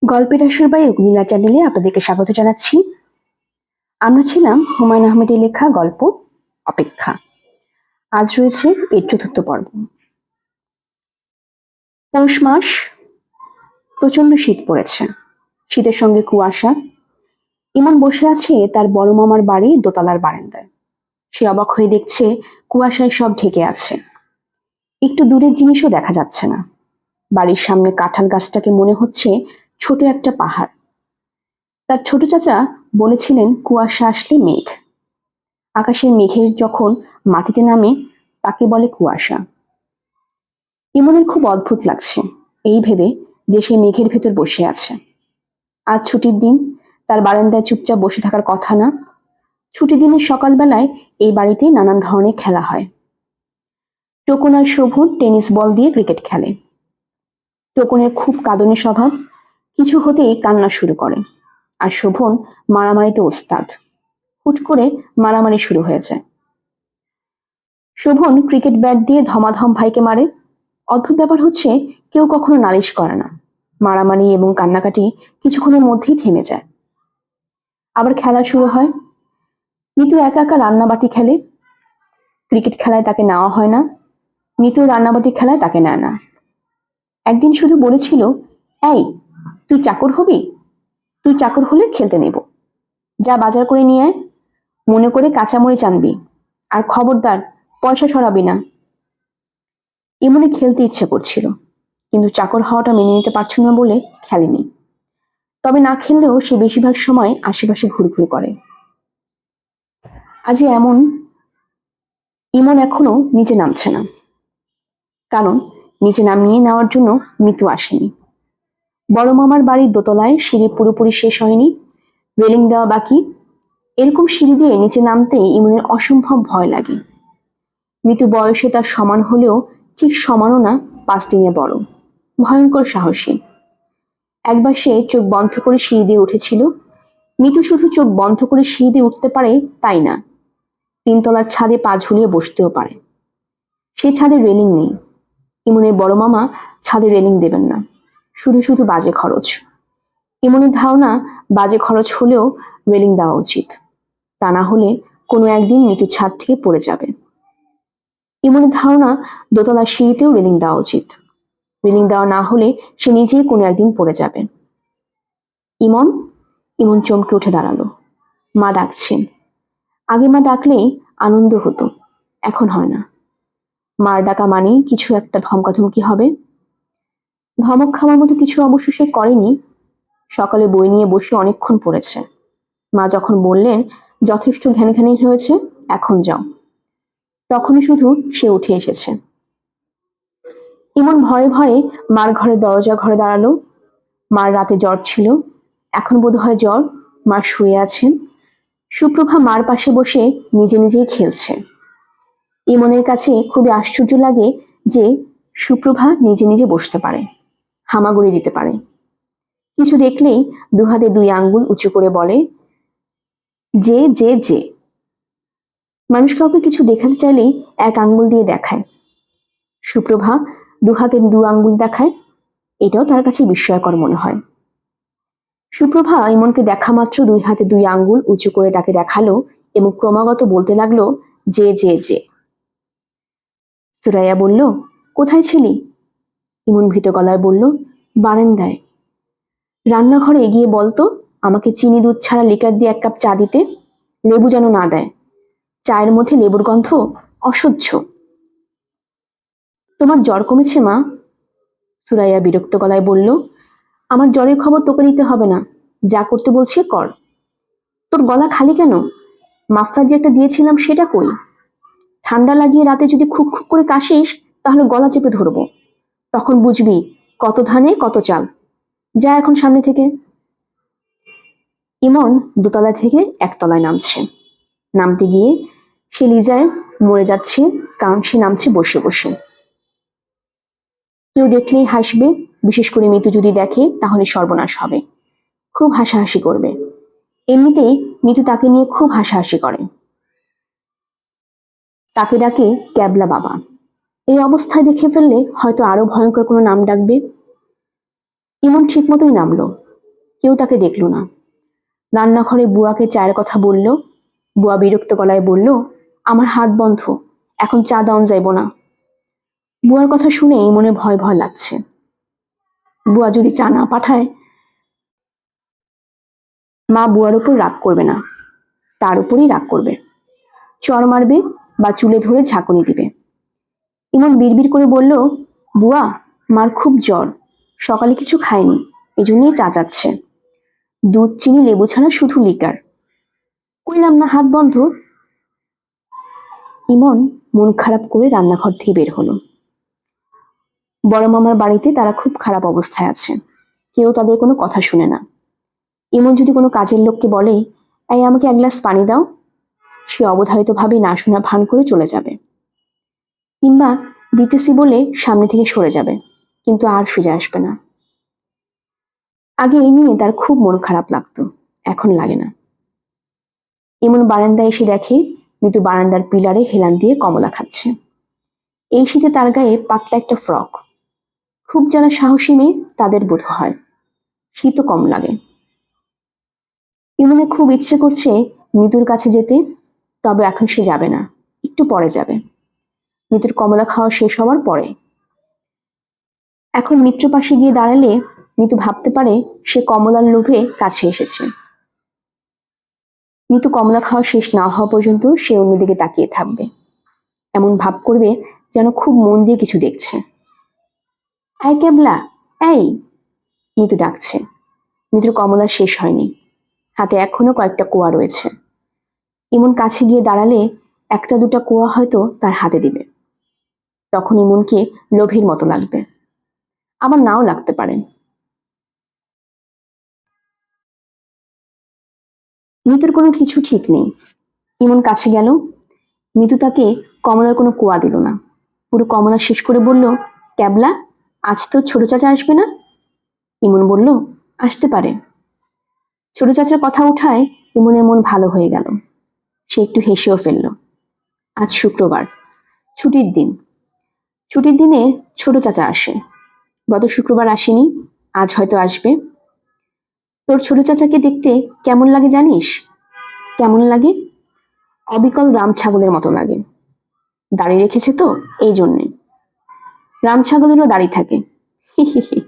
গল্পের আসর বাই অগ্নিলা চ্যানেলে আপনাদেরকে স্বাগত জানাচ্ছি। আমরা ছিলাম হুমায়ুন আহমেদের লেখা গল্প অপেক্ষা। আজ রয়েছে এর চতুর্থ পর্ব। পৌষ মাস, প্রচন্ড শীত পড়েছে, শীতের সঙ্গে কুয়াশা। ইমন বসে আছে তার বড় মামার বাড়ির দোতলার বারান্দায়। সে অবাক হয়ে দেখছে কুয়াশায় সব ঢেকে আছে, একটু দূরের জিনিসও দেখা যাচ্ছে না। বাড়ির সামনে কাঁঠাল গাছটাকে মনে হচ্ছে ছোট একটা পাহাড়। তার ছোট চাচা বলেছিলেন কুয়াশা আসলে মেঘ, আকাশের মেঘের যখন মাটিতে নামে তাকে বলে কুয়াশা। ইমনের খুব অদ্ভুত লাগছে এই ভেবে যে সে মেঘের ভেতর বসে আছে। আজ ছুটির দিন, তার বারান্দায় চুপচাপ বসে থাকার কথা না। ছুটির দিনের সকালবেলায় এই বাড়িতে নানান ধরনের খেলা হয়। টোকন আর শোভন টেনিস বল দিয়ে ক্রিকেট খেলে। টোকনের খুব কাঁদনের স্বভাব, কিছু হতেই কান্না শুরু করে। আর শোভন মারামারিতে ওস্তাদ, হুট করে মারামারি শুরু হয়েছে। শোভন ক্রিকেট ব্যাট দিয়ে ধমাধম ভাইকে মারে। অদ্ভুত ব্যাপার হচ্ছে কেউ কখনো নালিশ করে না। মারামারি এবং কান্নাকাটি কিছুক্ষণের মধ্যেই থেমে যায়। আবার খেলা শুরু হয়। মিতু একা একা রান্নাবাটি খেলে। ক্রিকেট খেলায় তাকে নেওয়া হয় না, মিতু রান্নাবাটি খেলায় তাকে নেয় না। একদিন শুধু বলেছিল, এই তুই চাকর হবি, তুই চাকর হলে খেলতে নেব, যা বাজার করে নিয়ে আয়, মনে করে কাঁচামরিচ আনবি, আর খবরদার পয়সা সরাবি না। ইমনে খেলতে ইচ্ছে করছিল, কিন্তু চাকর হওয়াটা মেনে নিতে পারছিল না বলে খেলেনি। তবে না খেললেও সে বেশিরভাগ সময় আশেপাশে ঘুরঘুর করে। আজ এমন, ইমন এখনো নিচে নামছে না, কারণ নিচে নামিয়ে নেওয়ার জন্য মিতু আসেনি। বড় মামার বাড়ির দোতলায় সিঁড়ি পুরোপুরি শেষ হয়নি, রেলিং দেওয়া বাকি। এরকম সিঁড়ি দিয়ে নিচে নামতেই ইমনের অসম্ভব ভয় লাগে। মিতু বয়সে তার সমান হলেও ঠিক সমানও না, 5 দিনে বড়, ভয়ঙ্কর সাহসী। একবার সে চোখ বন্ধ করে সিঁড়ি দিয়ে উঠেছিল। মিতু শুধু চোখ বন্ধ করে সিঁড়ি দিয়ে উঠতে পারে তাই না, 3 তলার ছাদে পা ঝুলিয়ে বসতেও পারে। সেই ছাদের রেলিং নেই। ইমনের বড় মামা ছাদে রেলিং দেবেন না, শুধু শুধু বাজে খরচ। ইমনের ধারণা বাজে খরচ হলেও রেলিং দেওয়া উচিত, তা না হলে কোনো একদিন মিতু ছাদ থেকে পড়ে যাবে। ইমনের ধারণা দোতলার সিঁড়িতেও রেলিং দেওয়া উচিত, রেলিং দেওয়া না হলে সে নিজেই কোনো একদিন পড়ে যাবে। ইমন, ইমন চমকে উঠে দাঁড়ালো। মা ডাকছেন। আগে মা ডাকলেই আনন্দ হতো, এখন হয় না। মার ডাকা মানেই কিছু একটা ধমকাধমকি হবে। ধমক খাওয়ার মতো কিছু অবশ্য সে করেনি। সকালে বই নিয়ে বসে অনেকক্ষণ পড়েছে। মা যখন বললেন যথেষ্ট ঘ্যানঘ্যানি হয়েছে, এখন যাও, তখনই শুধু সে উঠে এসেছে। ইমন ভয়ে ভয়ে মার ঘরে দরজা ঘরে দাঁড়ালো। মার রাতে জ্বর ছিল, এখন বোধহয় জ্বর। মা শুয়ে আছেন। সুপ্রভা মার পাশে বসে নিজে নিজেই খেলছে। ইমনের কাছে খুবই আশ্চর্য লাগে যে সুপ্রভা নিজে নিজে বসতে পারে, হামাগুড়ি দিতে পারে। কিছু দেখলেই 2 হাতে 2 আঙ্গুল উঁচু করে বলে যে যে যে। মানুষ কাউকে কিছু দেখাতে চাইলেই 1 আঙ্গুল দিয়ে দেখায়। সুপ্রভা 2 হাতে 2 আঙ্গুল দেখায়, এটাও তার কাছে বিস্ময়কর মনে হয়। সুপ্রভা ইমনকে দেখা মাত্র 2 হাতে 2 আঙ্গুল উঁচু করে তাকে দেখালো এবং ক্রমাগত বলতে লাগলো যে যে যে। সুরাইয়া বলল, কোথায় ছিলি? ইমন ভীত গলায় বলল, বারান্দায়। রান্নাঘরে এগিয়ে বলতো আমাকে চিনি দুধ ছাড়া লিকার দিয়ে 1 কাপ চা দিতে, লেবু যেন না দেয়, চায়ের মধ্যে লেবুর গন্ধ অসহ্য। তোমার জ্বর কমেছে মা? সুরাইয়া বিরক্ত গলায় বলল, আমার জ্বরের খবর তোকে নিতে হবে না, যা করতে বলছি কর। তোর গলা খালি কেন? মাফলার যে একটা দিয়েছিলাম সেটা কই? ঠান্ডা লাগিয়ে রাতে যদি খুব খুব করে কাশিস তাহলে গলা চেপে ধরবো, তখন বুঝবি কত ধানে কত চাল। যা এখন সামনে থেকে। ইমন দোতলা থেকে 1 তলায় নামছে। নামতে গিয়ে সে লিজায় মরে যাচ্ছে, কারণ সে নামছে বসে বসে। কেউ দেখলেই হাসবে, বিশেষ করে মিতু যদি দেখে তাহলে সর্বনাশ হবে, খুব হাসাহাসি করবে। এমনিতেই মিতু তাকে নিয়ে খুব হাসাহাসি করে, তাকে ডাকে ক্যাবলা বাবা। এই অবস্থায় দেখে ফেললে হয়তো আরো ভয়ঙ্কর কোনো নাম ডাকবে। ইমন ঠিক মতোই নামলো। কেউ তাকে দেখল না। রান্নাঘরে বুয়াকে চায়ের কথা বলল। বুয়া বিরক্ত গলায় বলল, আমার হাত বন্ধ, এখন চা দাওন যাইব না। বুয়ার কথা শুনে মনে ভয় ভয় লাগছে। বুয়া যদি চা না পাঠায়, মা বুয়ার উপর রাগ করবে না, তার উপরই রাগ করবে, চড় মারবে বা চুলে ধরে ঝাঁকুনি দিবে। ইমন বিড়বিড় করে বলল, বুয়া, মার খুব জ্বর, সকালে কিছু খায়নি, এজন্যই চা চাচ্ছে। দুধ, চিনি, লেবু ছাড়া শুধু লিকার। কইলাম না হাত বন্ধ। ইমন মন খারাপ করে রান্নাঘর থেকে বের হলো। বড় মামার বাড়িতে তারা খুব খারাপ অবস্থায় আছে, কেউ তাদের কোনো কথা শুনে না। ইমন যদি কোনো কাজের লোককে বলে, এই আমাকে এক গ্লাস পানি দাও, সে অবধারিতভাবে না শোনা ভান করে চলে যাবে, কিংবা দিতেছি বলে সামনে থেকে সরে যাবে, কিন্তু আর ফিরে আসবে না। আগে এই নিয়ে তার খুব মন খারাপ লাগতো, এখন লাগে না। ইমন বারান্দায় এসে দেখে মিতু বারান্দার পিলারে হেলান দিয়ে কমলা খাচ্ছে। এই শীতে তার গায়ে পাতলা একটা ফ্রক। খুব যারা সাহসী মেয়ে তাদের বোধ হয়, শীতও কম লাগে। ইমনের খুব ইচ্ছে করছে মিতুর কাছে যেতে, তবে এখন সে যাবে না, একটু পরে যাবে, মিতুর কমলা খাওয়া শেষ হওয়ার পরে। এখন মিত্র পাশে গিয়ে দাঁড়ালে মিতু ভাবতে পারে সে কমলার লোভে কাছে এসেছে। মিতু কমলা খাওয়া শেষ না হওয়া পর্যন্ত সে অন্যদিকে তাকিয়ে থাকবে, এমন ভাব করবে যেন খুব মন দিয়ে কিছু দেখছে। এই কেবলা, এই, মিতু ডাকছে। মিতুর কমলা শেষ হয়নি, হাতে এখনো কয়েকটা কোয়া রয়েছে। ইমন কাছে গিয়ে দাঁড়ালে একটা দুটা কোয়া হয়তো তার হাতে দিবে, তখন ইমনকে লোভীর মতো লাগবে, আবার নাও লাগতে পারে। মিতুর কোনো কিছু ঠিক নেই। ইমন কাছে গেল, মিতু তাকে কমলার কোনো কোয়া দিল না, পুরো কমলা শেষ করে বলল, ক্যাবলা, আজ তো ছোট চাচা আসবে না? ইমন বলল, আসতে পারে। ছোট চাচার কথা উঠায় ইমনের মন ভালো হয়ে গেল, সে একটু হেসেও ফেলল। আজ শুক্রবার, ছুটির দিন। ছুটির দিনে ছোট চাচা আসে, গত শুক্রবার আসেনি, আজ হয়তো আসবে। তোর ছোট চাচাকে দেখতে কেমন লাগে জানিস? কেমন লাগে? অবিকল রাম ছাগলের মতো লাগে। দাড়ি রেখেছে তো, এই জন্যে। রাম ছাগলেরও দাড়ি থাকে। হি হি হি।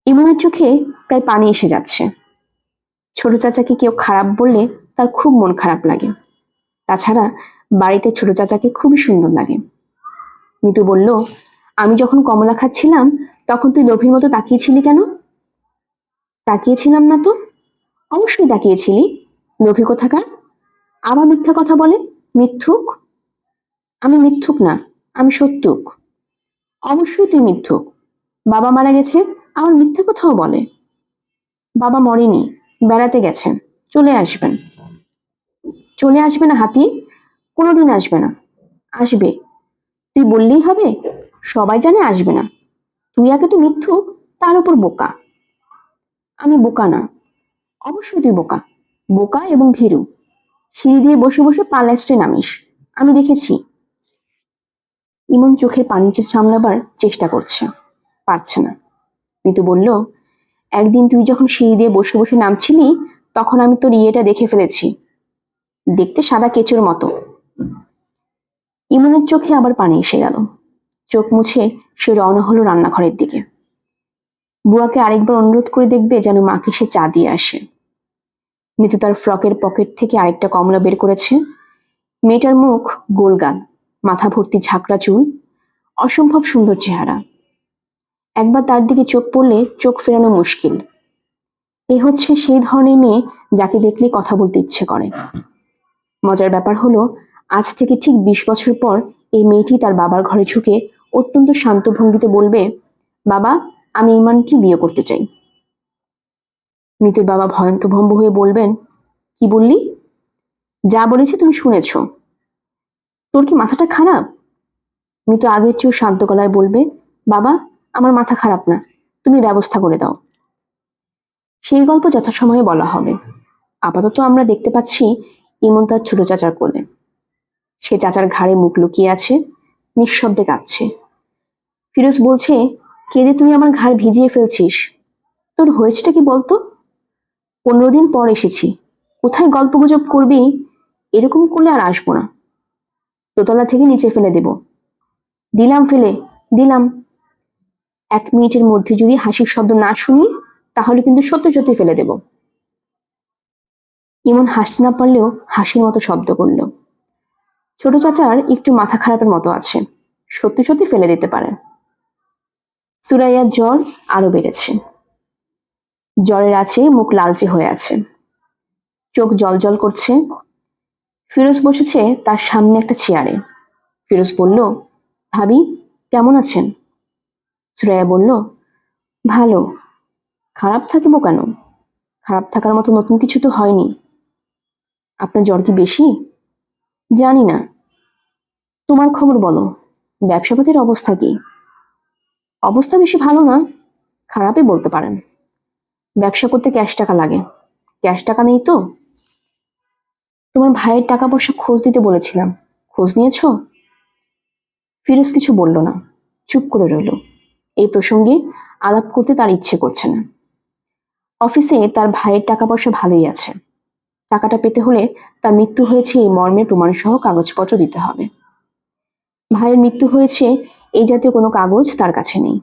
ইমনের চোখে প্রায় পানি এসে যাচ্ছে। ছোট চাচাকে কেউ খারাপ বললে তার খুব মন খারাপ লাগে। তাছাড়া বাড়িতে ছোট চাচাকে খুবই সুন্দর লাগে। মিতু বলল, আমি যখন কমলা খাচ্ছিলাম তখন তুই লোভীর মতো তাকিয়েছিলি কেন? তাকিয়েছিলাম না তো। অবশ্যই তাকিয়েছিলি, লোভী কোথাকার। আবার মিথ্যা কথা বলে, মিথ্যুক। আমি মিথ্যুক না, আমি সত্যুক। অবশ্যই তুই মিথ্যুক, বাবা মারা গেছে আমার মিথ্যা কথাও বলে। বাবা মরেনি, বেড়াতে গেছেন, চলে আসবেন। চলে আসবে না হাতি, কোনোদিন আসবে না। আসবে, তুই বললেই হবে? সবাই জানে আসবে না। তুই আগে তো মিথ্যুক, তার উপর বোকা। আমি বোকা না। অবশ্যই তুই বোকা, বোকা এবং ভীরু। সিঁড়ি দিয়ে বসে বসে পালাস্টে নামিস, আমি দেখেছি। ইমন চোখের পানি সামলাবার চেষ্টা করছে, পারছে না। মিতু বলল, একদিন তুই যখন সিঁড়ি দিয়ে বসে বসে নামছিলি তখন আমি তোর ইয়েটা দেখে ফেলেছি, দেখতে সাদা কেঁচোর মতো। ইমনের চোখে আবার পানি এসে গেল। চোখ মুছে সে রওনা হলো রান্নাঘরের দিকে। বুয়াকে আরেকবার অনুরোধ করে দেখবে যেন মাকে সে চা দিয়ে আসে। মিতু তার ফ্রকের পকেট থেকে আরেকটা কমলা বের করেছে। মেয়েটার মুখ গোলগাল, মাথা ভর্তি ঝাঁকড়া চুল, অসম্ভব সুন্দর চেহারা। একবার তার দিকে চোখ পড়লে চোখ ফেরানো মুশকিল। এ হচ্ছে সেই ধরনের মেয়ে যাকে দেখলে কথা বলতে ইচ্ছে করে। মজার ব্যাপার হলো, আজ থেকে ঠিক 20 বছর পর এই মেয়েটি তার বাবার ঘরে ঢুকে অত্যন্ত শান্ত ভঙ্গিতে বলবে, বাবা, আমি ইমানকে বিয়ে করতে চাই। মিতুর বাবা ভয়ন্তভম্ব হয়ে বলবেন, কি বললি? যা বলেছি তুমি শুনেছ। তোর কি মাথাটা খারাপ? মিতু আগের চেয়েও শান্ত গলায় বলবে, বাবা, আমার মাথা খারাপ না, তুমি ব্যবস্থা করে দাও। সেই গল্প যথাসময়ে বলা হবে। আপাতত আমরা দেখতে পাচ্ছি ইমন তার ছোট চাচার কোলে। সে চাচার ঘাড়ে মুখ লুকিয়ে আছে, নিঃশব্দে কাঁদছে। ফিরোজ বলছে, কেঁদে তুই আমার ঘাড় ভিজিয়ে ফেলছিস। তোর হয়েছেটা কি বলতো? 15 দিন পর এসেছি, কোথায় গল্প গুজব করবি? এরকম করলে আর আসবো না। দোতলা থেকে নিচে ফেলে দেব। দিলাম ফেলে, দিলাম। 1 মিনিটের মধ্যে যদি হাসির শব্দ না শুনি, তাহলে কিন্তু সত্যি সত্যি ফেলে দেব। ইমন হাসতে না পারলেও হাসির মতো শব্দ করল। ছোট চাচার একটু মাথা খারাপের মতো আছে, সত্যি সত্যি ফেলে দিতে পারে। সুরাইয়ার জ্বর আরো বেড়েছে। জ্বরের আছে মুখ লালচে হয়ে আছে, চোখ জল করছে। ফিরোজ বসেছে তার সামনে একটা চেয়ারে। ফিরোজ বলল, ভাবি কেমন আছেন? সুরাইয়া বলল, ভালো। খারাপ থাকিব কেন? খারাপ থাকার মতো নতুন কিছু তো হয়নি। আপনার জ্বর কি বেশি? জানি না। তোমার খবর বলো, ব্যবসাপাতির অবস্থা কি? অবস্থা বেশি ভালো না, খারাপই বলতে পারেন। ব্যবসা করতে ক্যাশ টাকা লাগে, ক্যাশ টাকা নেই তো। তোমার ভাইয়ের টাকা পয়সা খোঁজ দিতে বলেছিলাম, খোঁজ নিয়েছো? ফিরোজ কিছু বলল না, চুপ করে রইল। এই প্রসঙ্গে আলাপ করতে তার ইচ্ছে করছে না। অফিসে তার ভাইয়ের টাকা পয়সা ভালোই আছে। টাকাটা পেতে হলে তার মৃত্যু হয়েছে এই মর্মে প্রমাণসহ কাগজপত্র দিতে হবে। ভাইয়ের মৃত্যু হয়েছে এই জাতীয় কোনো কাগজ তার কাছে নেই।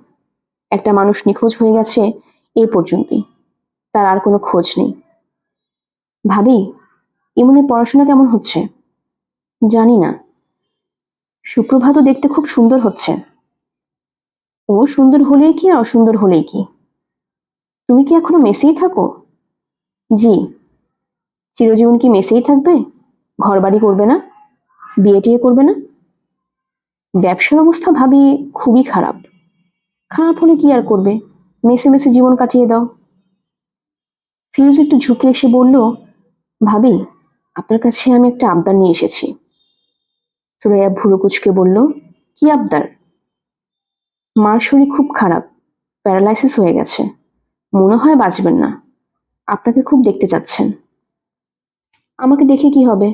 একটা মানুষ নিখোঁজ হয়ে গেছে এই পর্যন্তই, তার আর কোনো খোঁজ নেই। ভাবি, ইমনের পড়াশোনা কেমন হচ্ছে? জানি না। সুপ্রভাতও দেখতে খুব সুন্দর হচ্ছে। ও সুন্দর হলেই কি আর অসুন্দর হলেই কি? তুমি কি এখনো মেসেই থাকো? জি। চিরজীবন কি মেসেই থাকবে? ঘর বাড়ি করবে না? বিয়ে টিয়ে করবে না? ব্যবসার অবস্থা ভাবি খুবই খারাপ। খারাপ হলে কি আর করবে, মেসে মেসে জীবন কাটিয়ে দাও। ফিরোজ একটু ঝুঁকে এসে বলল, ভাবি আপনার কাছে আমি একটা আবদার নিয়ে এসেছি। সুরাইয়া ভুরু কুচকে বলল, কি আবদার? মার শরীর খুব খারাপ, প্যারালাইসিস হয়ে গেছে, মনে হয় বাঁচবেন না। আপনাকে খুব দেখতে চাচ্ছেন। আমাকে দেখে কি হবে?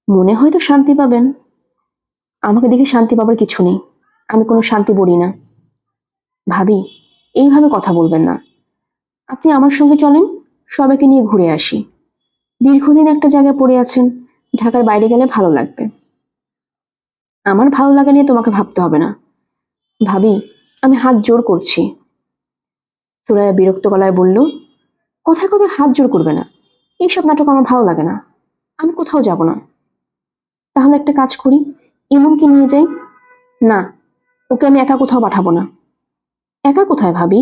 মনে হয়তো শান্তি পাবেন। আমাকে দেখে শান্তি পাবার কিছু নেই, আমি কোনো শান্তি বলি না। ভাবি, এইভাবে কথা বলবেন না। আপনি আমার সঙ্গে চলেন, সবাইকে নিয়ে ঘুরে আসি। দীর্ঘদিন একটা জায়গায় পড়ে আছেন, ঢাকার বাইরে গেলে ভালো লাগবে। আমার ভালো লাগা নিয়ে তোমাকে ভাবতে হবে না। ভাবি, আমি হাত জোর করছি। সুরাইয়া বিরক্ত গলায় বলল, কথায় কথায় হাত জোর করবে না। এইসব নাটক আমার ভালো লাগে না। আমি কোথাও যাব না। তাহলে একটা কাজ করি, ইমনকে নিয়ে যাই। না, ওকে আমি একা কোথাও পাঠাবো না। একা কোথায় ভাবি,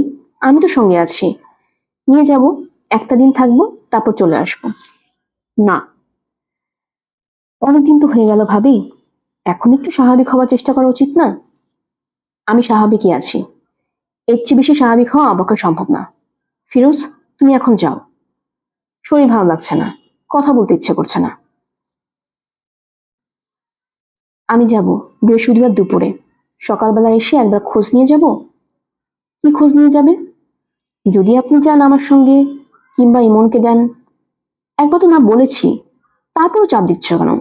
আমি তো সঙ্গে আছি। নিয়ে যাব, একটা দিন থাকবো, তারপর চলে আসবো। না। অনেকদিন তো হয়ে গেল ভাবি, এখন একটু স্বাভাবিক হওয়ার চেষ্টা করা উচিত না? আমি স্বাভাবিকই আছি, এর চেয়ে বেশি স্বাভাবিক হওয়া আমার পক্ষে সম্ভব না। ফিরোজ, তুমি এখন যাও। শরীর ভালো লাগছে না, কথা বলতে ইচ্ছে করছে না। আমি যাব বৃহস্পতিবার দুপুরে। সকালবেলা এসে একবার খোঁজ নিয়ে যাব। কি খোঁজ নিয়ে যাবে? যদি আপনি যান আমার সঙ্গে, কিংবা ইমনকে দেন। একবার তো না বলেছি, তারপরও চাপ দিচ্ছ কেন?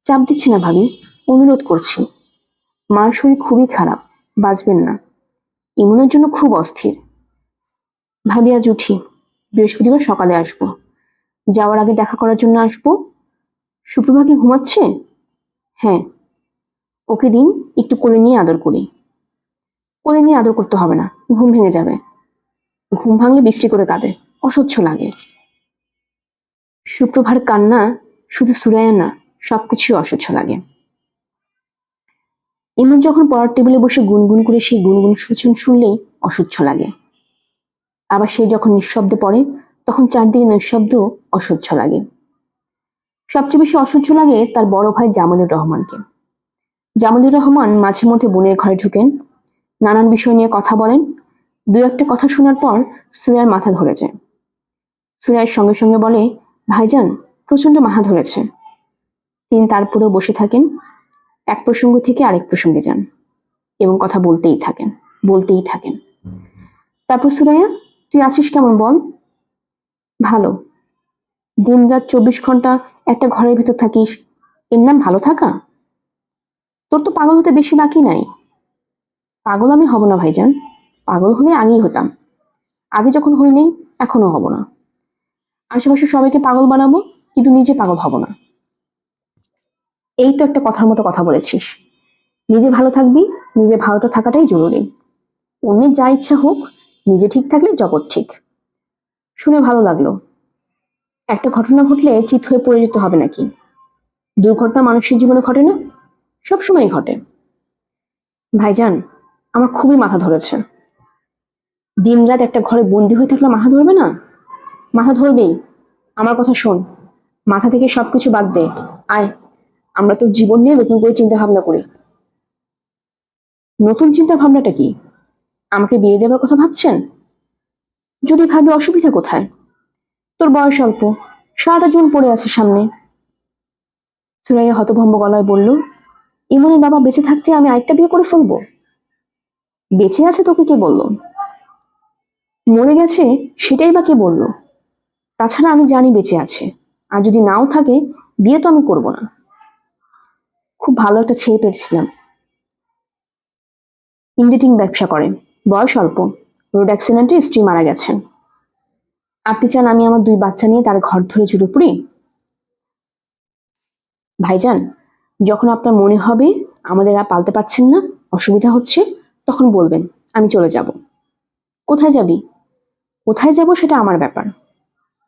চাপ দিচ্ছি না ভাবি, অনুরোধ করছি। মার শরীর খুবই খারাপ, বাঁচবেন না। ইমনের জন্য খুব অস্থির। ভাবি আজ উঠি, বৃহস্পতিবার সকালে আসবো। যাওয়ার আগে দেখা করার জন্য আসবো। সুপ্রভা কি ঘুমাচ্ছে? হ্যাঁ। ওকে দিন একটু কোলে নিয়ে আদর করি। কোলে নিয়ে আদর করতে হবে না, ঘুম ভেঙে যাবে। ঘুম ভাঙলে বিশ্রী করে কাঁদে, অসহ্য লাগে। সুপ্রভার কান্না শুধু সুরাইয়া না, সবকিছুই অসহ্য লাগে। ইমন যখন পড়ার টেবিলে বসে গুনগুন করে সেই গুনগুন সুচন শুনলেই অসহ্য লাগে। আবার সে যখন নিঃশব্দে পড়ে, তখন চারদিকে নিঃশব্দ অসহ্য লাগে। সবচেয়ে বেশি অসহ্য লাগে তার বড় ভাই জামালুর রহমানকে। জামালুর রহমান মাঝে মধ্যে বোনের ঘরে ঢুকেন, নানান বিষয় নিয়ে কথা বলেন। দু একটা কথা শোনার পর সুরাইয়ার মাথা ধরে যায়। সুরাইয়ের সঙ্গে সঙ্গে বলে, ভাইজান প্রচন্ড মাথা ধরেছে। তিনি তারপরেও বসে থাকেন, এক প্রসঙ্গ থেকে আরেক প্রসঙ্গে যান এবং কথা বলতেই থাকেন, বলতেই থাকেন। তারপর সুরাইয়া, তুই আছিস কেমন বল? ভালো। দিনরাত 24 ঘন্টা একটা ঘরের ভিতর থাকিস, এর নাম ভালো থাকা? তোর তো পাগল হতে বেশি বাকি নাই। পাগল আমি হব না ভাইজান, পাগল হলে আগেই হতাম। আগে যখন হইনি এখনো হব না। আশেপাশে সবাইকে পাগল বানাবো, কিন্তু নিজে পাগল হব না। এই তো একটা কথার মতো কথা বলেছিস। নিজে ভালো থাকবি, নিজে ভালোটা থাকাটাই জরুরি। অন্যের যা ইচ্ছা হোক, নিজে ঠিক থাকলে জগৎ ঠিক। শুনে ভালো লাগলো। একটা ঘটনা ঘটলে চিত হয়ে পড়ে যেতে হবে নাকি? দুর্ঘটনা মানুষের জীবনে ঘটে না? সবসময় ঘটে। ভাইজান, আমার খুবই মাথা ধরেছে। দিনরাত একটা ঘরে বন্দি হয়ে থাকলে মাথা ধরবে না? মাথা ধরবেই। আমার কথা শোন, মাথা থেকে সবকিছু বাদ দে। আয়, আমরা তোর জীবন নিয়ে নতুন করে চিন্তা ভাবনা করি। নতুন চিন্তা ভাবনাটা কি? আমাকে বিয়ে দেওয়ার কথা ভাবছেন? যদি ভাবি, অসুবিধা কোথায়? তোর বয়স অল্প, সারাটা জীবন পড়ে আছে সামনে। সুরাইয়া হতভম্ব গলায় বলল, ইমনের বাবা বেঁচে থাকতে আমি আরেকটা বিয়ে করে ফেলবো? বেঁচে আছে তোকে কে বললো? মরে গেছে সেটাই বা কে বললো? তাছাড়া আমি জানি বেঁচে আছে, আর যদি নাও থাকে বিয়ে তো আমি করব না। খুব ভালো একটা ছেলে পেয়েছিলাম, ইন্ডিটিং ব্যবসা করে, বয়স অল্প, রোড অ্যাক্সিডেন্টে স্ত্রী মারা গেছেন। আপনি চান আমি আমার 2 বাচ্চা নিয়ে তার ঘর ধরে জুড়ে পড়ি? ভাইজান, যখন আপনার মনে হবে আমাদের আর পালতে পারছেন না, অসুবিধা হচ্ছে, তখন বলবেন, আমি চলে যাব। কোথায় যাবি? কোথায় যাব সেটা আমার ব্যাপার।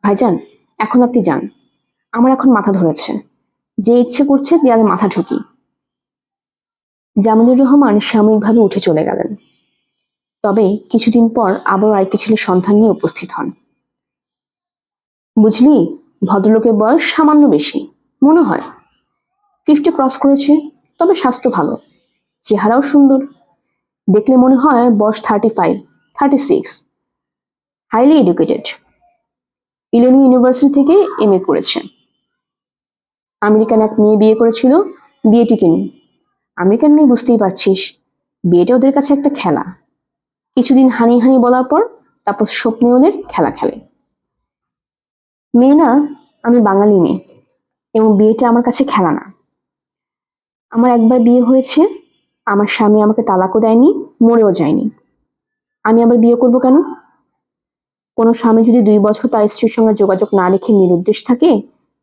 ভাইজান, এখন আপনি যান। আমার এখন মাথা ধরেছে, যে ইচ্ছে করছে দেয়ালে মাথা ঠুকি। জামিলুর রহমান সাময়িকভাবে উঠে চলে গেলেন। তবে কিছুদিন পর আবারও আরেকটি ছেলে সন্ধান নিয়ে উপস্থিত হন। বুঝলি, ভদ্রলোকের বয়স সামান্য বেশি, মনে হয় 50 ক্রস করেছে, তবে স্বাস্থ্য ভালো, চেহারাও সুন্দর। দেখলে মনে হয় বয়স 35, 36। হাইলি এডুকেটেড, ইলিনয় ইউনিভার্সিটি থেকে এমএ করেছে। আমেরিকান এক মেয়ে বিয়ে করেছিল, বিয়ে টিকেনি। আমেরিকান মেয়ে বুঝতেই পারছিস, বিয়েটা ওদের কাছে একটা খেলা। কিছুদিন হানি হানি বলার পর তারপর স্বপ্নে ওদের খেলা খেলে। মেয়ে না, আমি বাঙালি মেয়ে, এবং বিয়েটা আমার কাছে খেলা না। আমার একবার বিয়ে হয়েছে, আমার স্বামী আমাকে তালাকও দেয়নি, মরেও যায়নি। আমি আবার বিয়ে করব কেন? কোনো স্বামী যদি 2 বছর তার স্ত্রীর সঙ্গে যোগাযোগ না রেখে নিরুদ্দেশ থাকে,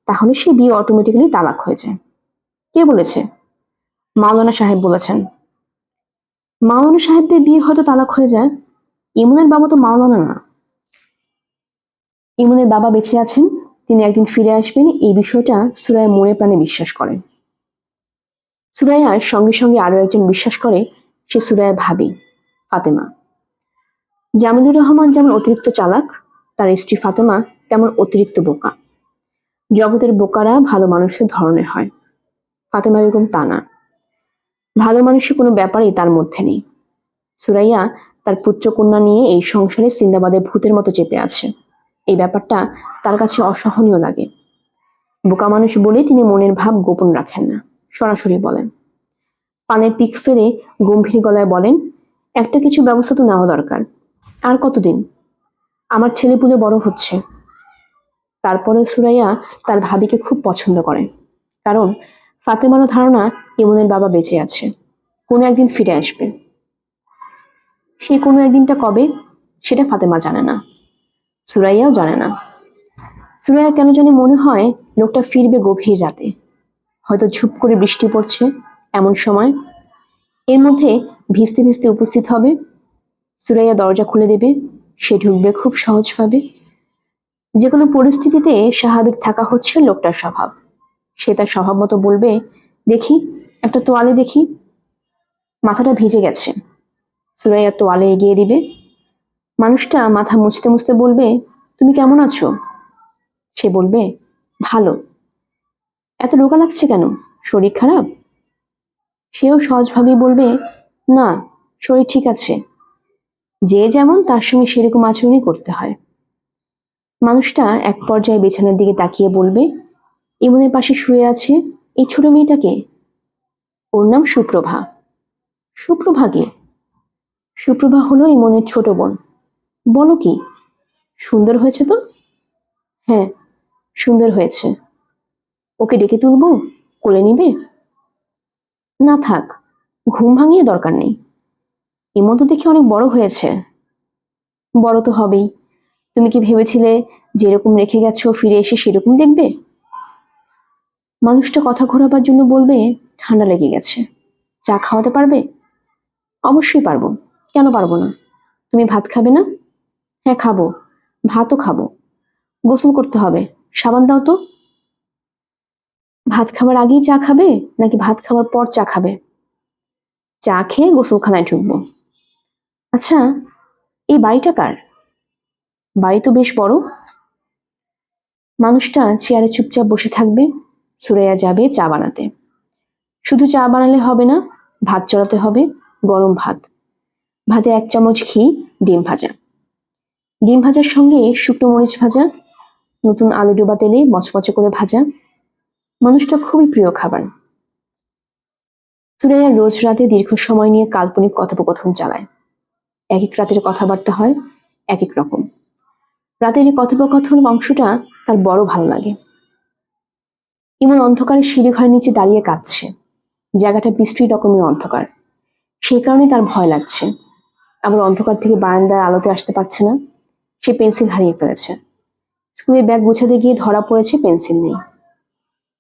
তাহলে সে বিয়ে অটোমেটিক্যালি তালাক হয়ে যায়। কে বলেছে? মাওলানা সাহেব বলেছেন। মাওলানা সাহেবদের বিয়ে হয়তো তালাক হয়ে যায়, ইমনের বাবা তো মাওলানা না। ইমনের বাবা বেঁচে আছেন, তিনি একদিন ফিরে আসবেন, এই বিষয়টা সুরাইয়া মনে প্রাণে বিশ্বাস করেন। সুরাইয়ার সঙ্গে সঙ্গে আরো একজন বিশ্বাস করে, সে সুরাইয়া ভাবি, ফাতেমা। জামিলুর রহমান যেমন অতিরিক্ত চালাক, তার স্ত্রী ফাতেমা তেমন অতিরিক্ত বোকা। জগতের বোকারা ভালো মানুষের ধরনের হয়, ফাতেমা বেগম তা না। ভালো মানুষের কোনো ব্যাপারই তার মধ্যে নেই। সুরাইয়া তার পুত্রকন্যা নিয়ে এই সংসারে সিন্দাবাদের ভূতের মতো চেপে আছে, এই ব্যাপারটা তার কাছে অসহনীয় লাগে। বোকা মানুষ বলে তিনি মনের ভাব গোপন রাখেন না, সরাসরি বলেন। পানের পিক ফেলে গম্ভীর গলায় বলেন, একটা কিছু ব্যবস্থা তো নেওয়া দরকার। আর কতদিন? আমার ছেলেপুলে বড় হচ্ছে। তারপরে সুরাইয়া তার ভাবিকে খুব পছন্দ করে, কারণ ফাতেমারও ধারণা ইমনের বাবা বেঁচে আছে, কোনো একদিন ফিরে আসবে। সেই কোনো একদিনটা কবে, সেটা ফাতেমা জানে না, সুরাইয়াও জানে না। সুরাইয়া কেন জানি মনে হয় লোকটা ফিরবে গভীর রাতে, হয়তো ঝুপ করে বৃষ্টি পড়ছে এমন সময়। এর মধ্যে ভিজতে ভিজতে উপস্থিত হবে, সুরাইয়া দরজা খুলে দেবে, সে ঢুকবে খুব সহজভাবে। যে কোনো পরিস্থিতিতে স্বাভাবিক থাকা হচ্ছে লোকটার স্বভাব। সে তার স্বভাব মতো বলবে, দেখি একটা তোয়ালে দেখি, মাথাটা ভিজে গেছে। সুরাইয়া তোয়ালে এগিয়ে দিবে। মানুষটা মাথা মুছতে মুছতে বলবে, তুমি কেমন আছো? সে বলবে, ভালো। এত রোগা লাগছে কেন, শরীর খারাপ? সেও সহজভাবেই বলবে, না, শরীর ঠিক আছে। যে যেমন তার সঙ্গে সেরকম আচরণই করতে হয়। মানুষটা এক পর্যায়ে বিছানার দিকে তাকিয়ে বলবে, ইমনের পাশে শুয়ে আছে এই ছোট মেয়েটাকে, ওর নাম সুপ্রভা। সুপ্রভা কে? সুপ্রভা হলো ইমনের ছোট বোন। বলো কি, সুন্দর হয়েছে তো? হ্যাঁ, সুন্দর হয়েছে। ওকে ডেকে তুলবো, কোলে নিবে? না থাক, ঘুম ভাঙিয়ে দরকার নেই। ইমন তো দেখি অনেক বড় হয়েছে। বড় তো হবেই। তুমি কি ভেবেছিলে যেরকম রেখে গেছো ফিরে এসে সেরকম দেখবে? মানুষটা কথা ঘোরাবার জন্য বলবে, ঠান্ডা লেগে গেছে, চা খাওয়াতে পারবে? অবশ্যই পারবো, কেন পারবো না। তুমি ভাত খাবে না? হ্যাঁ খাবো, ভাতও খাবো। গোসল করতে হবে, সাবান দাও তো। ভাত খাবার আগেই চা খাবে নাকি ভাত খাবার পর চা খাবে? চা খেয়ে গোসলখানায় ঢুকবো। আচ্ছা, এই বাড়িটা কার? বাড়ি তো বেশ বড়। মানুষটা চেয়ারে চুপচাপ বসে থাকবে। সুরাইয়া যাবে চা বানাতে। শুধু চা বানালে হবে না, ভাত চড়াতে হবে, গরম ভাত। ভাতে 1 চামচ ঘি, ডিম ভাজা। ডিম ভাজার সঙ্গে শুকনো মরিচ ভাজা, নতুন আলু ডোবা তেলে মচমচে করে ভাজা। মানুষটা খুবই প্রিয় খাবার। সুরাইয়া রোজ রাতে দীর্ঘ সময় নিয়ে কাল্পনিক কথোপকথন চালায়। এক এক রাতের কথাবার্তা হয় এক এক রকম। রাতের এই কথোপকথন অংশটা তার বড় ভালো লাগে। ইমন অন্ধকারে সিঁড়িঘরের নিচে দাঁড়িয়ে কাঁদছে। জায়গাটা বিশ্রী রকমের অন্ধকার, সেই কারণে তার ভয় লাগছে। আবার অন্ধকার থেকে বারান্দার আলোতে আসতে পারছে না। সে পেন্সিল হারিয়ে ফেলেছে। স্কুলের ব্যাগ গুছাতে গিয়ে ধরা পড়েছে পেন্সিল নেই।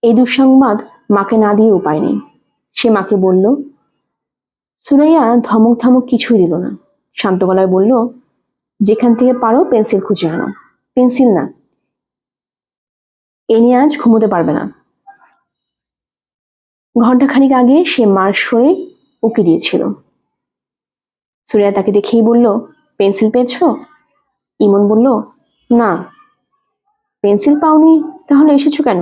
এই দুঃসংবাদ মাকে না দিয়ে উপায় নেই। সে মাকে বলল। সুরাইয়া ধমক ধমক কিছুই দিল না, শান্ত গলায় বলল, যেখান থেকে পারো পেন্সিল খুঁজে আনো। পেন্সিল না, এ নিয়ে আজ ঘুমোতে পারবে না। ঘন্টাখানিক আগে সে মার সরে উকি দিয়েছিল। সুরাইয়া তাকে দেখেই বলল, পেন্সিল পেয়েছো? ইমন বলল, না। পেন্সিল পাওনি, তাহলে এসেছো কেন?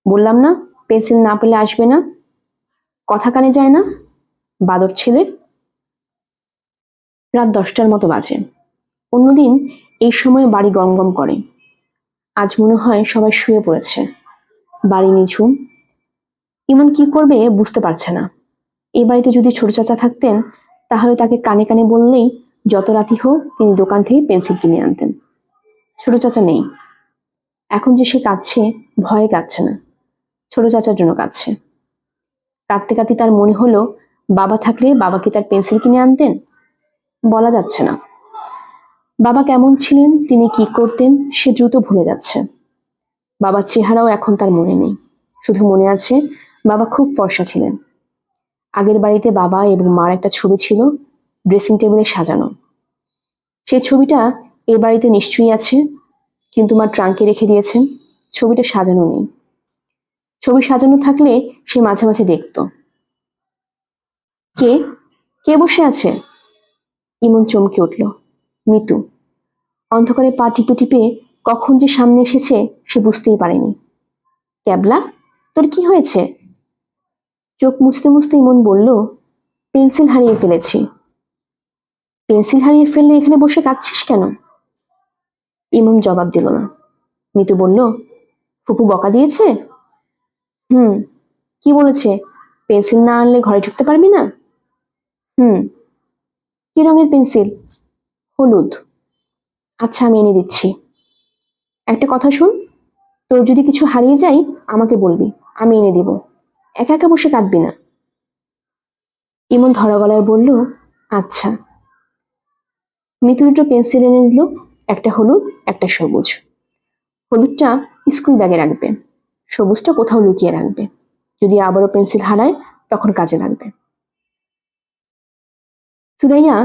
বললাম না, পেন্সিল না পেলে আসবে না। কথা কানে যায় না, বাদর ছেলে। রাত 10টার মতো বাজে। অন্যদিন এই সময় বাড়ি গমগম করে। আজ মনে হয় সবাই শুয়ে পড়েছে। বাড়ি নিঝুম। ইমন কি করবে বুঝতে পারছে না। এই বাড়িতে যদি ছোট চাচা থাকতেন, তাহলে তাকে কানে কানে বললেই যত রাতি হোক তিনি দোকান থেকে পেন্সিল কিনে আনতেন। ছোট চাচা নেই। এখন যে সে কাঁদছে, ভয়ে কাঁদছে না, ছোট চাচার জন্য কাঁদছে। কাঁদতে কাঁদতে তার মনে হলো, বাবা থাকলে বাবা কি তার পেন্সিল কিনে আনতেন? বলা যাচ্ছে না। বাবা কেমন ছিলেন, তিনি কি করতেন, সে দ্রুত ভুলে যাচ্ছে। বাবার চেহারাও এখন তার মনে নেই। শুধু মনে আছে বাবা খুব ফর্সা ছিলেন। আগের বাড়িতে বাবা এবং মার একটা ছবি ছিল, ড্রেসিং টেবিলে সাজানো। সেই ছবিটা এ বাড়িতে নিশ্চয়ই আছে, কিন্তু মা ট্রাঙ্কে রেখে দিয়েছেন। ছবিটা সাজানো নেই। ছবি সাজানো থাকলে সে মাঝে মাঝে দেখত। কে কে বসে আছে? ইমন চমকে উঠল। মিতু। অন্ধকারে পা টিপে টিপে কখন যে সামনে এসেছে সে বুঝতেই পারেনি। ক্যাবলা, তোর কি হয়েছে? চোখ মুছতে মুছতে ইমন বলল, পেন্সিল হারিয়ে ফেলেছি। পেন্সিল হারিয়ে ফেললে এখানে বসে কাঁদছিস কেন? ইমন জবাব দিল না। মিতু বলল, ফুপু বকা দিয়েছে? হুম। কি বলেছে? পেন্সিল না আনলে ঘরে ঢুকতে পারবি না? হুম। কি রঙের পেন্সিল? হলুদ। আচ্ছা, আমি এনে দিচ্ছি। একটা কথা শুন, তোর যদি কিছু হারিয়ে যায় আমাকে বলবি, আমি এনে দিব। একা একা বসে কাঁদবি না। ইমন ধরা গলায় বলল, আচ্ছা। মিতু দুটো পেন্সিল এনে দিল, একটা হলুদ একটা সবুজ। হলুদটা স্কুল ব্যাগে রাখবে, সবুজটা কোথাও লুকিয়ে রাখবে, যদি আবারও পেন্সিল হারায় তখন কাজে লাগবে। সুরাইয়া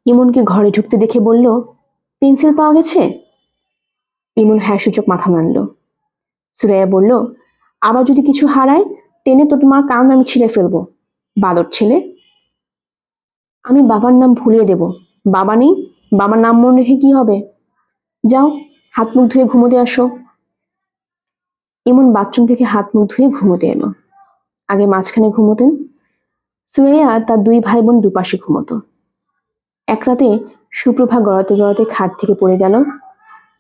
ইমনকে ঘরে ঢুকতে দেখে বলল, পেন্সিল পাওয়া গেছে? ইমন হ্যাঁ সূচক মাথা নাড়ল। সুরাইয়া বলল, আবার যদি কিছু হারায় টেনে তো তোমার কান আমি ছিঁড়ে ফেলবো, বাদর ছেলে। আমি বাবার নাম ভুলিয়ে দেব। বাবা নেই, বাবার নাম মনে রেখে কি হবে? যাও, হাত মুখ ধুয়ে ঘুমোতে আসো। ইমন বাথরুম থেকে হাত মুখ ধুয়ে ঘুমোতে এলো। আগে মাঝখানে ঘুমোতেন। সুরাইয়া তার 2 ভাই বোন দুপাশে ঘুমোতো। এক রাতে সুপ্রভা গড়াতে গড়াতে খাট থেকে পড়ে গেল।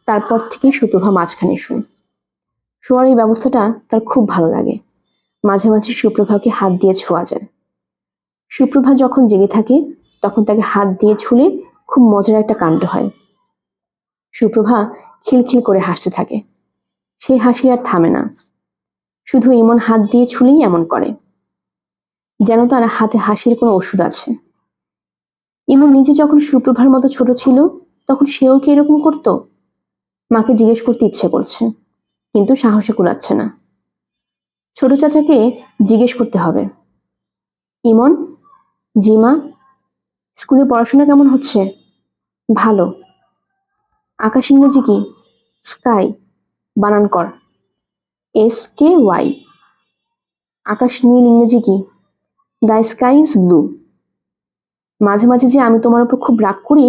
তারপর থেকে সুপ্রভা মাঝখানে শোয়। শোয়ার এই ব্যবস্থাটা তার খুব ভালো লাগে। মাঝে মাঝে সুপ্রভাকে হাত দিয়ে ছোঁয়া যায়। সুপ্রভা যখন জেগে থাকে তখন তাকে হাত দিয়ে ছুলে খুব মজার একটা কাণ্ড হয়। সুপ্রভা খিলখিল করে হাসতে থাকে। সেই হাসি আর থামে না। শুধু ইমন হাত দিয়ে ছুলেই এমন করে, যেন তার হাতে হাসির কোনো ওষুধ আছে। ইমন নিজে যখন সুপ্রভার মতো ছোট ছিল তখন সেও কি এরকম করতো? মাকে জিজ্ঞেস করতে ইচ্ছে করছে, কিন্তু সাহসে কুলাচ্ছে না। ছোট চাচাকে জিজ্ঞেস করতে হবে। ইমন, জি মা। স্কুলে পড়াশোনা কেমন হচ্ছে? ভালো। আকাশ ইংরেজি কি? স্কাই। বানান কর, SKY। আকাশ নীল ইংরেজি কি? The sky is blue. মাঝে মাঝে যে আমি তোমার উপর খুব রাগ করি,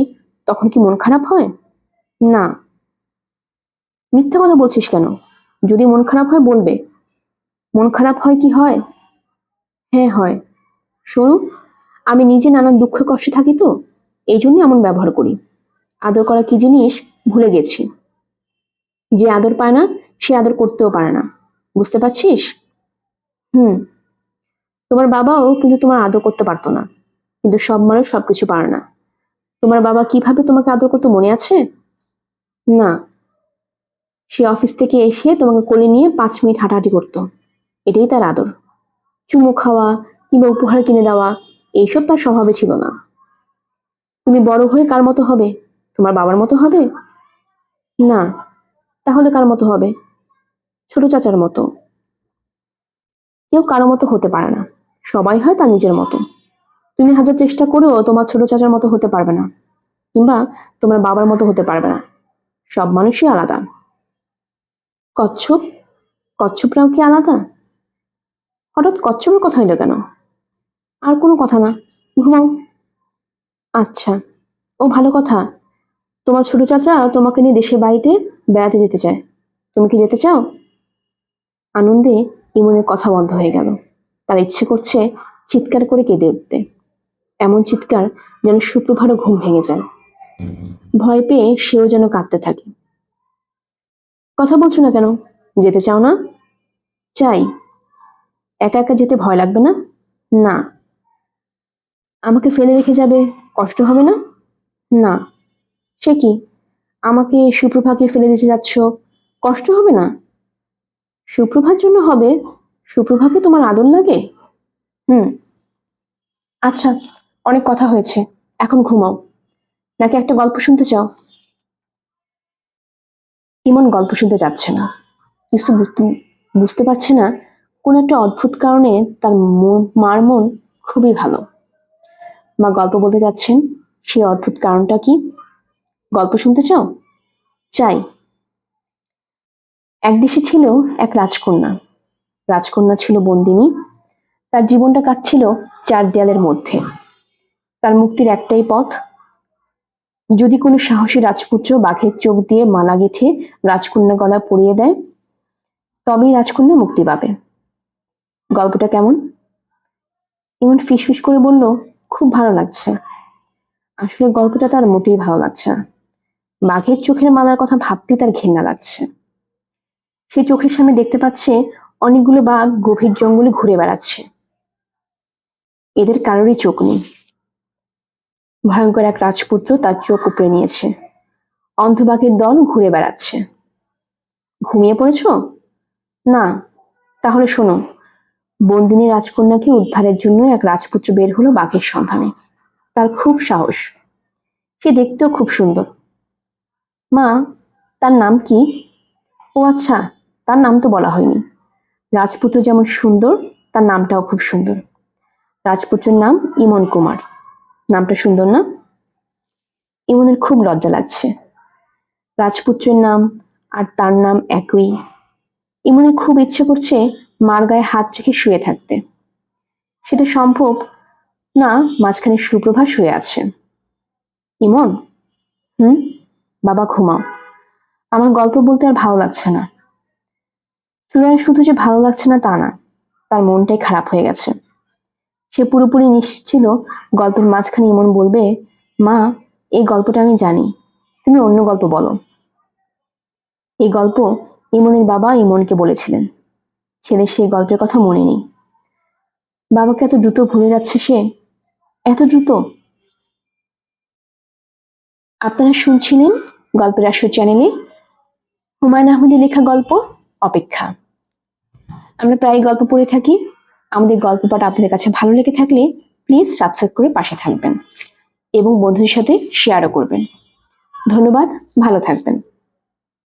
তখন কি মন খারাপ হয়? না। মিথ্যা কথা বলছিস কেন? যদি মন খারাপ হয় বলবে। মন খারাপ হয় কি হয়? হ্যাঁ হয়। শোনো, আমি নিজে নানান দুঃখ কষ্টে থাকি তো, এই জন্য এমন ব্যবহার করি। আদর করা কি জিনিস ভুলে গেছি। যে আদর পায় না সে আদর করতেও পারে না, বুঝতে পারছিস? হুম। তোমার বাবাও কিন্তু তোমার আদর করতে পারতো না, কিন্তু সব মানুষ সবকিছু পারে না। তোমার বাবা কিভাবে তোমাকে আদর করতো মনে আছে? না। সে অফিস থেকে এসে তোমাকে কোলে নিয়ে 5 মিনিট হাঁটাহাঁটি করতো, এটাই তার আদর। চুমু খাওয়া কিংবা উপহার কিনে দেওয়া এইসব তার স্বভাবে ছিল না। তুমি বড় হয়ে কার মতো হবে? তোমার বাবার মতো হবে? না। তাহলে কার মতো হবে? ছোট চাচার মতো। কেউ কারো মতো হতে পারে না, সবাই হয় তার নিজের মতো। তুমি হাজার চেষ্টা করেও তোমার ছোট চাচার মতো হতে পারবে না, কিংবা তোমার বাবার মতো হতে পারবে না। সব মানুষই আলাদা। কচ্ছপ, কচ্ছপরাও কি আলাদা? হঠাৎ কচ্ছপের কথা এলো কেন? আর কোনো কথা না, ঘুমাও। আচ্ছা, ও ভালো কথা। তোমার ছোট চাচা তোমাকে নিয়ে দেশের বাড়িতে বেড়াতে যেতে চায়, তুমি কি যেতে চাও? আনন্দে ইমনের কথা বন্ধ হয়ে গেল। তার ইচ্ছে করছে চিৎকার করে কেঁদে উঠতে, এমন চিৎকার যেন সুপ্রভারও ঘুম ভেঙে যায়। ভয় পেয়ে সেও যেন কাঁদতে থাকে। কথা বলছো না কেন? যেতে চাও না? চাই। একা একা যেতে ভয় লাগবে না? না। আমাকে ফেলে রেখে যাবে, কষ্ট হবে না? না। সে কি, আমাকে সুপ্রভাকে ফেলে দিতে যাচ্ছ, কষ্ট হবে না? সুপ্রভার জন্য হবে। সুপ্রভাকে তোমার আদর লাগে? হুম। আচ্ছা, অনেক কথা হয়েছে, এখন ঘুমাও। নাকি একটা গল্প শুনতে চাও? ইমন গল্প শুনতে যাচ্ছে না। কিছু বুঝতে পারছে না, কোন একটা অদ্ভুত কারণে তার মার মন খুবই ভালো। মা গল্প বলতে যাচ্ছেন, সেই অদ্ভুত কারণটা কি? গল্প শুনতে চাও? চাই। এক দেশে ছিল এক রাজকন্যা। রাজকন্যা ছিল বন্দিনী। তার জীবনটা কাটছিল 4 দেয়ালের মধ্যে। তার মুক্তির একটাই পথ, যদি কোনো সাহসী রাজপুত্র বাঘের চোখ দিয়ে মালা গেঁথে রাজকন্যা গলা পরিয়ে দেয়, তবেই রাজকন্যা মুক্তি পাবে। গল্পটা কেমন? ইমন ফিসফিস করে বলল, খুব ভালো লাগছে। আসলে গল্পটা তার মোটেই ভালো লাগছে না। বাঘের চোখের মালার কথা ভাবতেই তার ঘেন্না লাগছে। সে চোখের সামনে দেখতে পাচ্ছে অনেকগুলো বাঘ গভীর জঙ্গলে ঘুরে বেড়াচ্ছে। এদের কারোরই চোখ নেই। ভয়ঙ্কর এক রাজপুত্র তার চোখ উপড়ে নিয়েছে। অন্ধবাঘের দল ঘুরে বেড়াচ্ছে। ঘুমিয়ে পড়েছো? না। তাহলে শোনো, বন্দিনী রাজকন্যাকে উদ্ধারের জন্য এক রাজপুত্র বের হলো বাঘের সন্ধানে। তার খুব সাহস। সে দেখতেও খুব সুন্দর। মা, তার নাম কি? ও আচ্ছা, তার নাম তো বলা হয়নি। রাজপুত্র যেমন সুন্দর, তার নামটাও খুব সুন্দর। রাজপুত্রের নাম ইমন কুমার। নামটা সুন্দর না? ইমনের খুব লজ্জা লাগছে। রাজপুত্রের নাম আর তার নাম একই। ইমনের খুব ইচ্ছে করছে মার গায়ে হাত রেখে শুয়ে থাকতে। সেটা সম্ভব না, মাঝখানে সুপ্রভা শুয়ে আছে। ইমন। হুম। বাবা ঘুমাও, আমার গল্প বলতে আর ভালো লাগছে না। সুরায় শুধু যে ভালো লাগছে না তা না, তার মনটাই খারাপ হয়ে গেছে। সে পুরোপুরি নিশ্চিত ছিল গল্পের মাঝখানে ইমন বলবে, মা, এই গল্পটা আমি জানি, তুমি অন্য গল্প বলো। এই গল্প ইমনের বাবা ইমনকে বলেছিলেন। ছেলে সেই গল্পের কথা মনে নেই। বাবাকে এত দ্রুত ভুলে যাচ্ছে সে, এত দ্রুত। আপনারা শুনছিলেন গল্পের আসর চ্যানেলে হুমায়ুন আহমেদের লেখা গল্প অপেক্ষা। আমরা প্রায় গল্প পড়ে থাকি। আমাদের গল্প পাঠ আপনাদের কাছে ভালো লেগে থাকলে প্লিজ সাবস্ক্রাইব করে পাশে থাকবেন এবং বন্ধুদের সাথে শেয়ারও করবেন। ধন্যবাদ, ভালো থাকবেন।